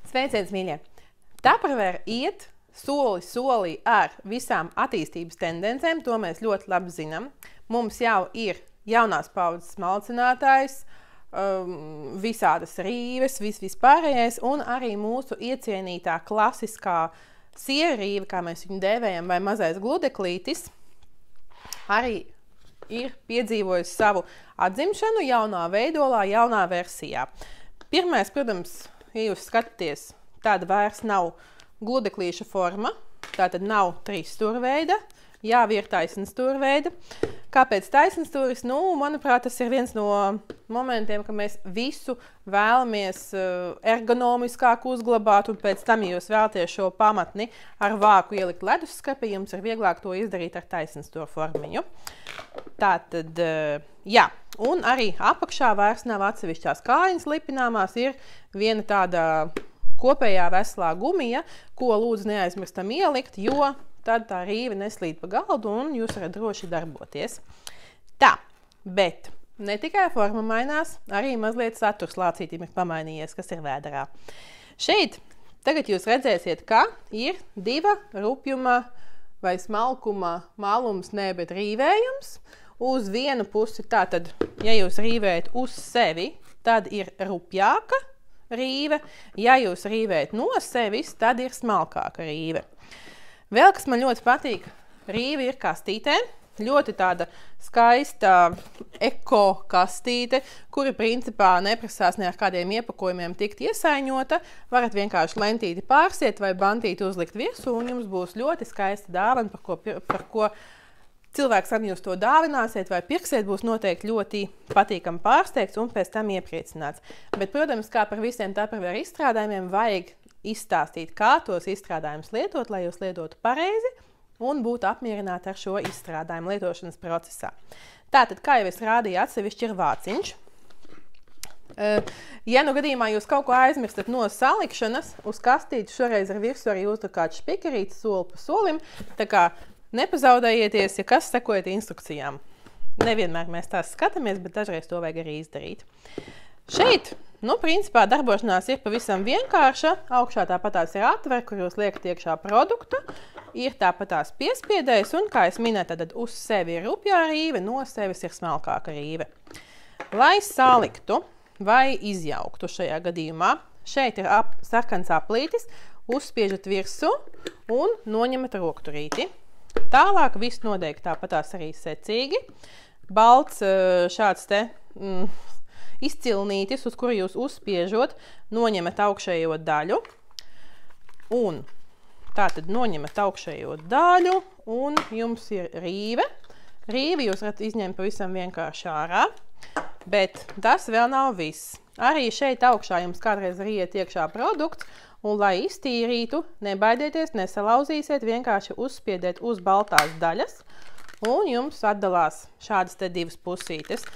Sveiciens, mīļie! Tupperware iet soli solī ar visām attīstības tendencēm, to mēs ļoti labi zinām. Mums jau ir jaunās paudzes smalcinātājs, visādas rīves, vispārējais, un arī mūsu iecienītā klasiskā sierrīve, kā mēs viņu dēvējam, vai mazais gludeklītis, arī ir piedzīvojis savu atzimšanu jaunā veidolā, jaunā versijā. Pirmais, protams, ja jūs skatāties, tāda vairs nav gludeklīša forma, tātad nav 3 stūrveida, jau ir taisnstūrveida. Kāpēc taisnstūris? Nu, manuprāt, tas ir viens no momentiem, ka mēs visu vēlamies ergonomiskāk uzglabāt, un pēc tam, ja jūs vēlaties šo pamatni ar vāku ielikt leduskapī, jums ir vieglāk to izdarīt ar taisnstūru formiņu. Tātad, jā, un arī apakšā vairs nav atsevišķās kājiņas lipināmās, ir viena tāda kopējā veselā gumija, ko lūdzu neaizmirstam ielikt, jo tad tā rīve neslīd pa galdu un jūs varat droši darboties. Tā, bet ne tikai forma mainās, arī mazliet saturs lācītim ir pamainījies, kas ir vēderā. Šeit tagad jūs redzēsiet, ka ir 2 rupjuma vai smalkuma malums, bet rīvējums. Uz vienu pusi, tātad, ja jūs rīvējat uz sevi, tad ir rupjāka rīve. Ja jūs rīvējat no sevis, tad ir smalkāka rīve. Vēl, kas man ļoti patīk, rīve ir kastītē. Ļoti tāda skaista eko kastīte, kura principā neprasās ne ar kādiem iepakojumiem tikt iesaiņota. Varat vienkārši lentīti pārsiet vai bantīti uzlikt virsū, un jums būs ļoti skaista dāvana, par ko cilvēks, kad jūs to dāvināsiet vai pirksiet, būs noteikti ļoti patīkami pārsteigts un pēc tam iepriecināts. Bet, protams, kā par visiem Tupperware izstrādājumiem, vajag izstāstīt, kā tos izstrādājumus lietot, lai jūs lietotu pareizi un būtu apmierināti ar šo izstrādājumu lietošanas procesā. Tātad, kā jau es rādīju, atsevišķi ir vāciņš. Ja nu gadījumā jūs kaut ko aizmirstat no salikšanas, uz kastīti šoreiz ar virsmu arī uzdrukāts špikerītis soli pa solim, tā kā nepazaudējieties, ja kas sekojiet instrukcijām. Nevienmēr mēs tās skatāmies, bet dažreiz to vajag arī izdarīt. Šeit, principā darbošanās ir pavisam vienkārša. Augšā tāpatās ir atver, kur jūs liekat iekšā produktu. Ir tāpatās piespiedējs, un, kā es minēju, tad uz sevi ir rupjā rīve, no sevis ir smalkāka rīve. Lai saliktu vai izjauktu šajā gadījumā, šeit ir sarkans aplītis, uzspiežat virsū un noņemat rokturīti. Tālāk viss nodeig tāpatās arī secīgi. Balts šāds te izcilnītis, uz kuru jūs uzspiežot, noņemat augšējo daļu. Un tātad noņemat augšējo daļu, un jums ir rīve. Rīvi jūs varat izņemt pavisam vienkārši ārā, bet tas vēl nav viss. Arī šeit augšā jums kādreiz ir iet iekšā produkts, un, lai iztīrītu, nebaidieties, nesalauzīsiet, vienkārši uzspiediet uz baltās daļas, un jums atdalās šādas te 2 pusītes.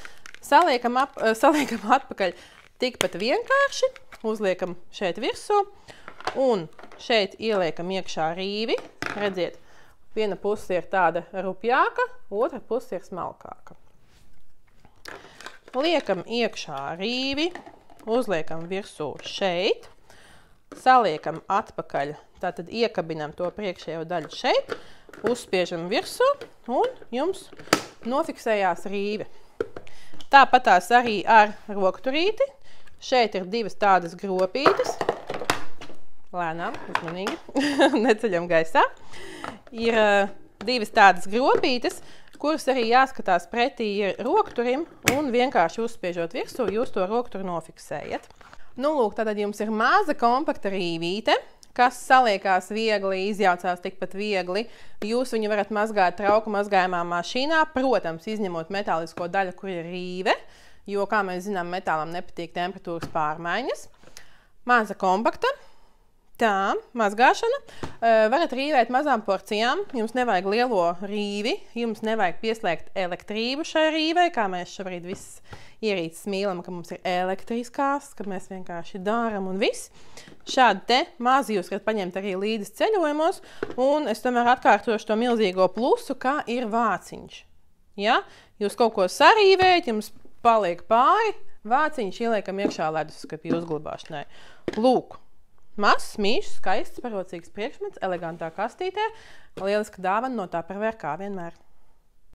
Saliekam atpakaļ tikpat vienkārši, uzliekam šeit virsū, un šeit ieliekam iekšā rīvi. Redziet, viena puse ir tāda rupjāka, otra puse ir smalkāka. Liekam iekšā rīvi, uzliekam virsū šeit. Saliekam atpakaļ, tātad iekabinam to priekšējo daļu šeit, uzspiežam virsū un jums nofiksējās rīve. Tāpatās arī ar rokturīti. Šeit ir 2 tādas gropītes. Lēnām, uzmanīgi, neceļam gaisā. Ir 2 tādas gropītes, kuras arī jāskatās pretī rokturim un vienkārši uzspiežot virsū, jūs to rokturu nofiksējat. Nu, lūk, tad jums ir maza kompakta rīvīte, kas saliekās viegli, izjaucās tikpat viegli. Jūs viņu varat mazgāt trauku mazgājumā mašīnā, protams, izņemot metālisko daļu, kur ir rīve, jo, kā mēs zinām, metālam nepatīk temperatūras pārmaiņas. Maza kompakta. Tā, mazgāšana. Varat rīvēt mazām porcijām, jums nevajag lielo rīvi, jums nevajag pieslēgt elektrību šai rīvei, kā mēs šobrīd viss ierīces mīlam, ka mums ir elektriskās, ka mēs vienkārši dāram un viss. Šādi te mazi jūs varat paņemt arī līdzi ceļojumos, un es tomēr atkārtošu to milzīgo plusu, kā ir vāciņš. Ja? Jūs kaut ko sarīvējat, jums paliek pāri, vāciņš ieliekam iekšā leduskapī uzglabāšanai. Lūk. Mazs, mīšs, skaists, parocīgs priekšmets, elegantā kastītē. Lieliska dāvana no Tupperware kā vienmēr.